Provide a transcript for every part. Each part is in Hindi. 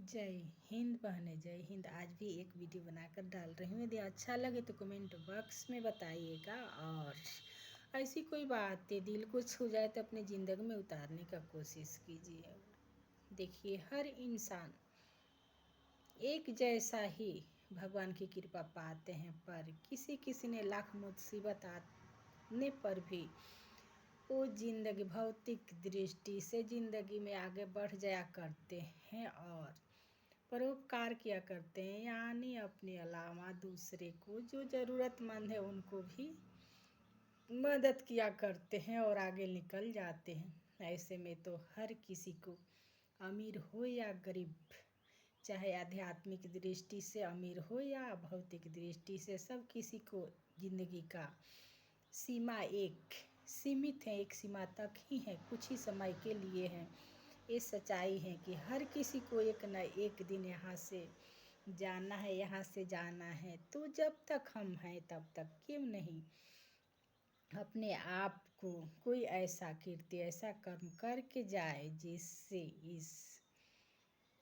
जय हिंद बहने, जय हिंद। आज भी एक वीडियो बनाकर डाल रही हूँ। यदि अच्छा लगे तो कमेंट बॉक्स में बताइएगा, और ऐसी कोई बातें दिल को छू जाए तो अपनी ज़िंदगी में उतारने का कोशिश कीजिए। देखिए, हर इंसान एक जैसा ही भगवान की कृपा पाते हैं, पर किसी किसी ने लाख मुसीबत आने पर भी वो ज़िंदगी भौतिक दृष्टि से ज़िंदगी में आगे बढ़ जाया करते हैं और परोपकार किया करते हैं, यानी अपने अलावा दूसरे को जो ज़रूरतमंद है उनको भी मदद किया करते हैं और आगे निकल जाते हैं। ऐसे में तो हर किसी को, अमीर हो या गरीब, चाहे आध्यात्मिक दृष्टि से अमीर हो या भौतिक दृष्टि से, सब किसी को ज़िंदगी का सीमा एक सीमित है, एक सीमा तक ही है, कुछ ही समय के लिए है। ये सच्चाई है कि हर किसी को एक न एक दिन यहाँ से जाना है, यहाँ से जाना है। तो जब तक हम हैं तब तक क्यों नहीं अपने आप को कोई ऐसा कीर्ति, ऐसा कर्म करके जाए जिससे इस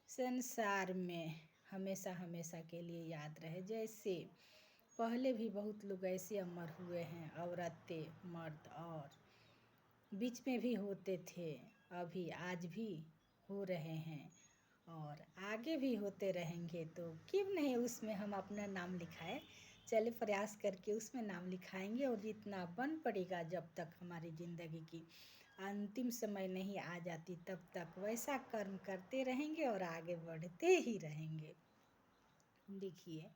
संसार में हमेशा हमेशा के लिए याद रहे। जैसे पहले भी बहुत लोग ऐसे अमर हुए हैं, औरतें मर्द, और बीच में भी होते थे, अभी आज भी हो रहे हैं और आगे भी होते रहेंगे। तो क्यों नहीं उसमें हम अपना नाम लिखाएं। चले प्रयास करके उसमें नाम लिखाएंगे, और जितना बन पड़ेगा, जब तक हमारी ज़िंदगी की अंतिम समय नहीं आ जाती तब तक वैसा कर्म करते रहेंगे और आगे बढ़ते ही रहेंगे। देखिए,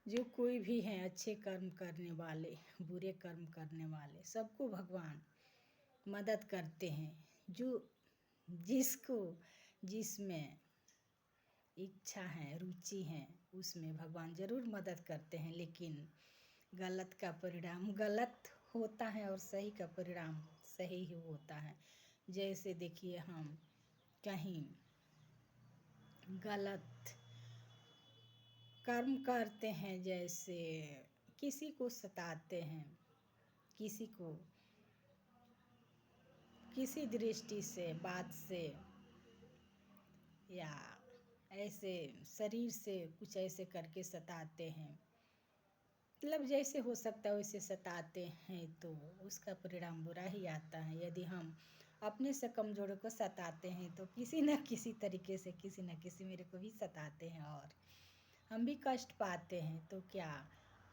जो कोई भी हैं, अच्छे कर्म करने वाले, बुरे कर्म करने वाले, सबको भगवान मदद करते हैं। जो जिसको जिसमें इच्छा है, रुचि है, उसमें भगवान ज़रूर मदद करते हैं। लेकिन गलत का परिणाम गलत होता है और सही का परिणाम सही ही होता है। जैसे देखिए, हम कहीं गलत कर्म करते हैं, जैसे किसी को सताते हैं, किसी को किसी दृष्टि से, बात से, या ऐसे शरीर से कुछ ऐसे करके सताते हैं, मतलब जैसे हो सकता है वैसे सताते हैं, तो उसका परिणाम बुरा ही आता है। यदि हम अपने से कमज़ोरों को सताते हैं तो किसी न किसी तरीके से, किसी न किसी मेरे को भी सताते हैं और हम भी कष्ट पाते हैं। तो क्या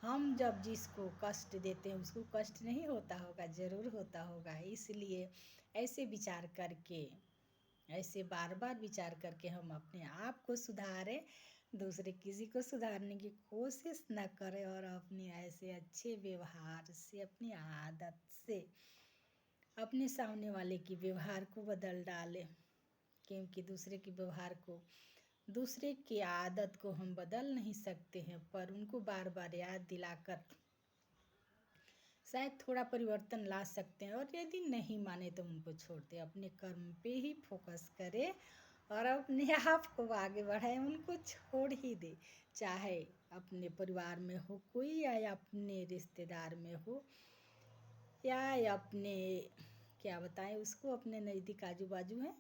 हम जब जिसको कष्ट देते हैं उसको कष्ट नहीं होता होगा? ज़रूर होता होगा। इसलिए ऐसे विचार करके, ऐसे बार बार विचार करके हम अपने आप को सुधारें, दूसरे किसी को सुधारने की कोशिश न करें, और अपने ऐसे अच्छे व्यवहार से, अपनी आदत से अपने सामने वाले की व्यवहार को बदल डालें। क्योंकि दूसरे के व्यवहार को, दूसरे की आदत को हम बदल नहीं सकते हैं, पर उनको बार बार याद दिलाकर शायद थोड़ा परिवर्तन ला सकते हैं। और यदि नहीं माने तो उनको छोड़ दें, अपने कर्म पे ही फोकस करें और अपने आप को आगे बढ़ाएं, उनको छोड़ ही दे। चाहे अपने परिवार में हो कोई, या अपने रिश्तेदार में हो, या अपने, क्या बताएं उसको, अपने नज़दीक आजू बाजू हैं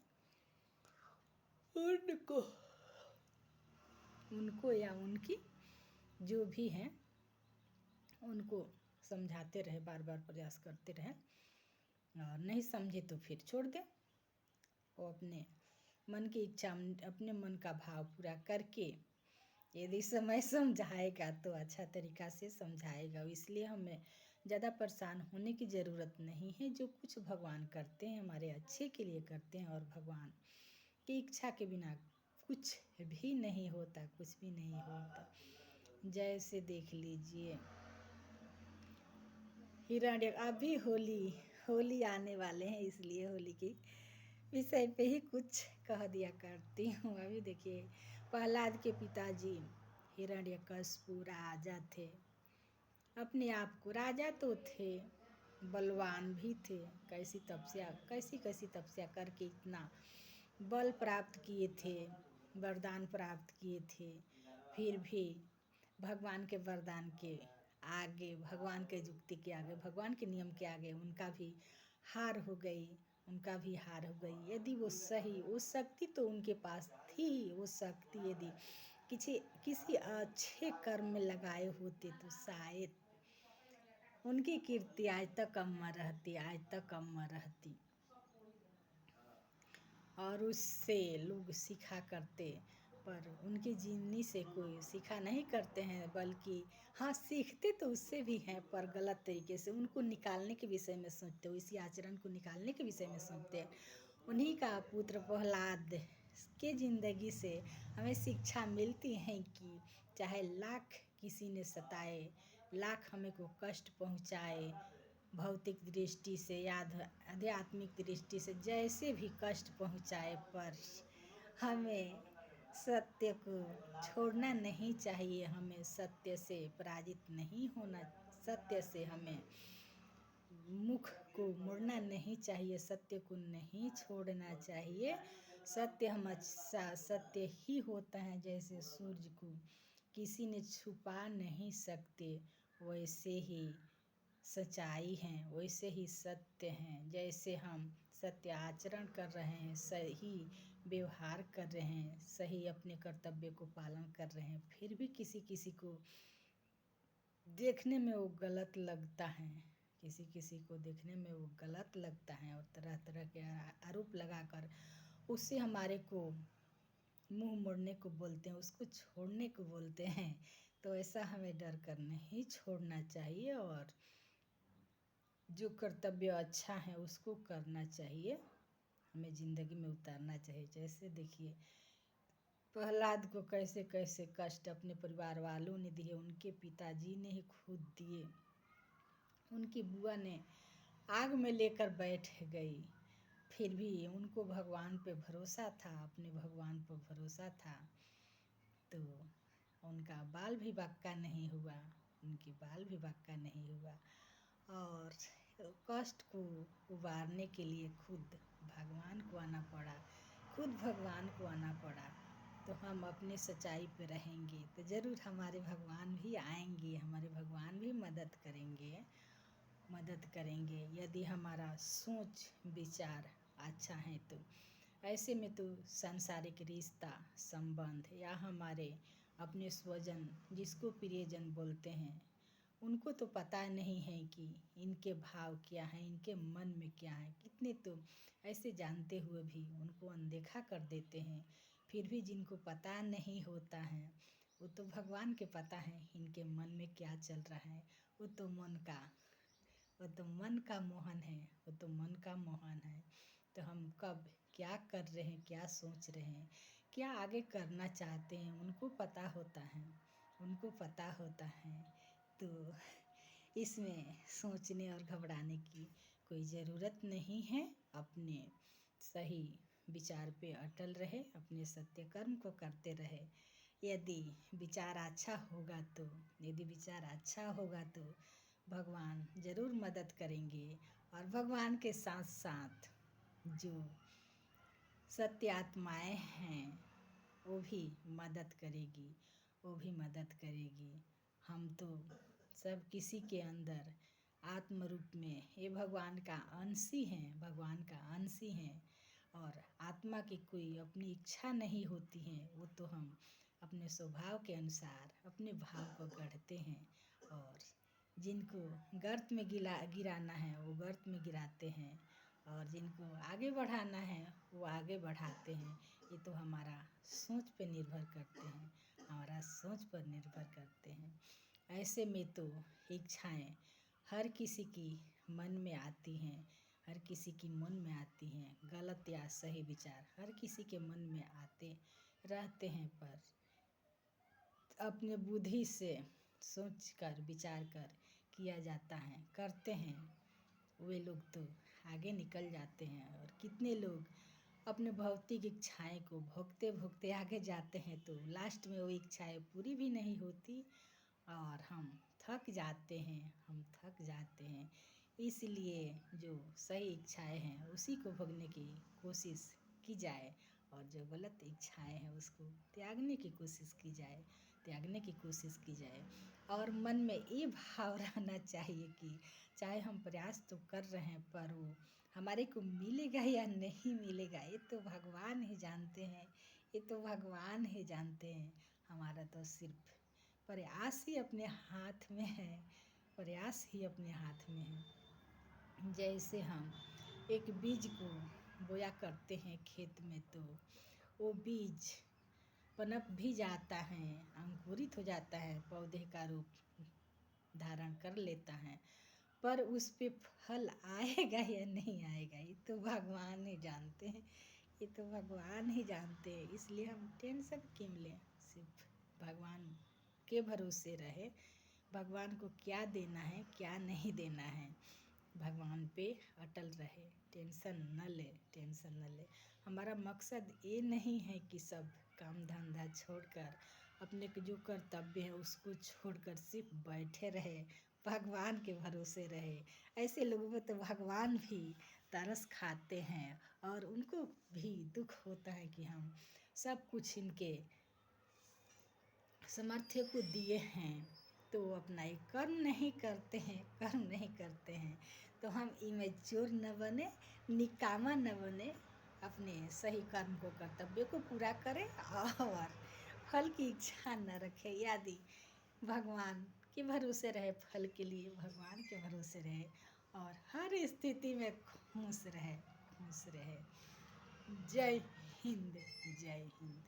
उनको उनको या उनकी, जो भी हैं, उनको समझाते रहे, बार बार प्रयास करते रहे, और नहीं समझे तो फिर छोड़ दें। वो अपने मन की इच्छा, अपने मन का भाव पूरा करके, यदि समय समझाएगा तो अच्छा तरीका से समझाएगा। इसलिए हमें ज़्यादा परेशान होने की ज़रूरत नहीं है। जो कुछ भगवान करते हैं हमारे अच्छे के लिए करते हैं, और भगवान की इच्छा के बिना कुछ भी नहीं होता, कुछ भी नहीं होता। जैसे देख लीजिए, हिरण्य, अभी होली होली आने वाले हैं, इसलिए होली की विषय पे ही कुछ कह दिया करती हूँ। अभी देखिए, प्रहलाद के पिताजी हिरण्यकशिपु राजा थे, अपने आप को राजा तो थे, बलवान भी थे। कैसी कैसी तपस्या करके इतना बल प्राप्त किए थे, वरदान प्राप्त किए थे, फिर भी भगवान के वरदान के आगे, भगवान के युक्ति के आगे, भगवान के नियम के आगे उनका भी हार हो गई। उनका भी हार हो गई। यदि वो सही, वो शक्ति तो उनके पास थी ही, वो शक्ति यदि किसी किसी अच्छे कर्म में लगाए होते तो शायद उनकी कीर्ति आज तक अमर रहती, आज तक अमर रहती। और उससे लोग सीखा करते, पर उनकी जीवनी से कोई सीखा नहीं करते हैं, बल्कि हाँ सीखते तो उससे भी हैं, पर गलत तरीके से उनको निकालने के विषय में सोचते, इसी आचरण को निकालने के विषय में सोचते हैं। उन्हीं का पुत्र प्रहलाद के जिंदगी से हमें शिक्षा मिलती है कि चाहे लाख किसी ने सताए, लाख हमें को कष्ट पहुँचाए, भौतिक दृष्टि से या आध्यात्मिक दृष्टि से जैसे भी कष्ट पहुँचाए, पर हमें सत्य को छोड़ना नहीं चाहिए। हमें सत्य से पराजित नहीं होना, सत्य से हमें मुख को मुड़ना नहीं चाहिए, सत्य को नहीं छोड़ना चाहिए। सत्य हमेशा सत्य ही होता है। जैसे सूर्य को किसी ने छुपा नहीं सकते, वैसे ही सच्चाई है, वैसे ही सत्य हैं। जैसे हम सत्य आचरण कर रहे हैं, सही व्यवहार कर रहे हैं, सही अपने कर्तव्य को पालन कर रहे हैं, फिर भी किसी किसी को देखने में वो गलत लगता है, किसी किसी को देखने में वो गलत लगता है, और तरह तरह के आरोप लगाकर उससे हमारे को मुंह मोड़ने को बोलते हैं, उसको छोड़ने को बोलते हैं। तो ऐसा हमें डर कर नहीं छोड़ना चाहिए, और जो कर्तव्य अच्छा है उसको करना चाहिए, हमें ज़िंदगी में उतारना चाहिए। जैसे देखिए प्रहलाद को कैसे कैसे कष्ट अपने परिवार वालों ने दिए, उनके पिताजी ने ही खुद दिए, उनकी बुआ ने आग में लेकर बैठ गई, फिर भी उनको भगवान पे भरोसा था, अपने भगवान पर भरोसा था, तो उनका बाल भी बांका नहीं हुआ, उनकी बाल भी बांका नहीं हुआ। और कष्ट को उबारने के लिए खुद भगवान को आना पड़ा, खुद भगवान को आना पड़ा। तो हम अपने सच्चाई पे रहेंगे तो ज़रूर हमारे भगवान भी आएंगे, हमारे भगवान भी मदद करेंगे यदि हमारा सोच विचार अच्छा है। तो ऐसे में तो सांसारिक रिश्ता संबंध या हमारे अपने स्वजन जिसको प्रियजन बोलते हैं, उनको तो पता नहीं है कि इनके भाव क्या हैं, इनके मन में क्या है। कितने तो ऐसे जानते हुए भी उनको अनदेखा कर देते हैं। फिर भी जिनको पता नहीं होता है, वो तो भगवान के पता है इनके मन में क्या चल रहा है। वो तो मन का मोहन है, वो तो मन का मोहन है। तो हम कब क्या कर रहे हैं, क्या सोच रहे हैं, क्या आगे करना चाहते हैं, उनको पता होता है, उनको पता होता है। तो इसमें सोचने और घबराने की कोई ज़रूरत नहीं है। अपने सही विचार पे अटल रहे, अपने सत्य कर्म को करते रहे। यदि विचार अच्छा होगा तो भगवान ज़रूर मदद करेंगे, और भगवान के साथ साथ जो सत्य आत्माएँ हैं वो भी मदद करेगी, वो भी मदद करेगी। हम तो सब किसी के अंदर आत्म रूप में ये भगवान का अंश ही हैं, भगवान का अंश ही हैं। और आत्मा की कोई अपनी इच्छा नहीं होती है, वो तो हम अपने स्वभाव के अनुसार अपने भाव को गढ़ते हैं, और जिनको गर्त में गिराना है वो गर्त में गिराते हैं, और जिनको आगे बढ़ाना है वो आगे बढ़ाते हैं। ये तो हमारा सोच पे निर्भर करते हैं, हमारा सोच पर निर्भर करते हैं। ऐसे में तो इच्छाएं हर किसी की मन में आती हैं, हर किसी की मन में आती हैं, गलत या सही विचार हर किसी के मन में आते रहते हैं। पर अपने बुद्धि से सोच कर विचार कर किया जाता है, करते हैं, वे लोग तो आगे निकल जाते हैं। और कितने लोग अपने भौतिक इच्छाएं को भोगते भोगते आगे जाते हैं, तो लास्ट में वो इच्छाएं पूरी भी नहीं होती, और हम थक जाते हैं। इसलिए जो सही इच्छाएं हैं उसी को भोगने की कोशिश की जाए, और जो गलत इच्छाएं हैं उसको त्यागने की कोशिश की जाए। और मन में ये भाव रहना चाहिए कि चाहे हम प्रयास तो कर रहे हैं, पर वो हमारे को मिलेगा या नहीं मिलेगा ये तो भगवान ही जानते हैं, ये तो भगवान ही जानते हैं। हमारा तो सिर्फ प्रयास ही अपने हाथ में है, प्रयास ही अपने हाथ में है। जैसे हम एक बीज को बोया करते हैं खेत में, तो वो बीज पनप भी जाता है, अंकुरित हो जाता है, पौधे का रूप धारण कर लेता है, पर उस पे फल आएगा या नहीं आएगा ये तो भगवान ही जानते हैं, ये तो भगवान ही जानते हैं। इसलिए हम टेंशन क्यों लें, सिर्फ भगवान के भरोसे रहे। भगवान को क्या देना है क्या नहीं देना है, भगवान पे अटल रहे, टेंशन न ले, टेंशन न ले। हमारा मकसद ये नहीं है कि सब काम धंधा छोड़कर अपने के जो कर्तव्य है उसको छोड़कर सिर्फ बैठे रहे, भगवान के भरोसे रहे। ऐसे लोगों को तो भगवान भी तरस खाते हैं और उनको भी दुख होता है कि हम सब कुछ इनके सामर्थ्य को दिए हैं तो वो अपना ये कर्म नहीं करते हैं, कर्म नहीं करते हैं। तो हम इमेच्योर न बने, निकामा न बने, अपने सही कर्म को कर्तव्य को पूरा करें और फल की इच्छा न रखें। यदि भगवान के भरोसे रहे, फल के लिए भगवान के भरोसे रहे और हर स्थिति में खुश रहे, खुश रहे। जय हिंद, जय हिंद।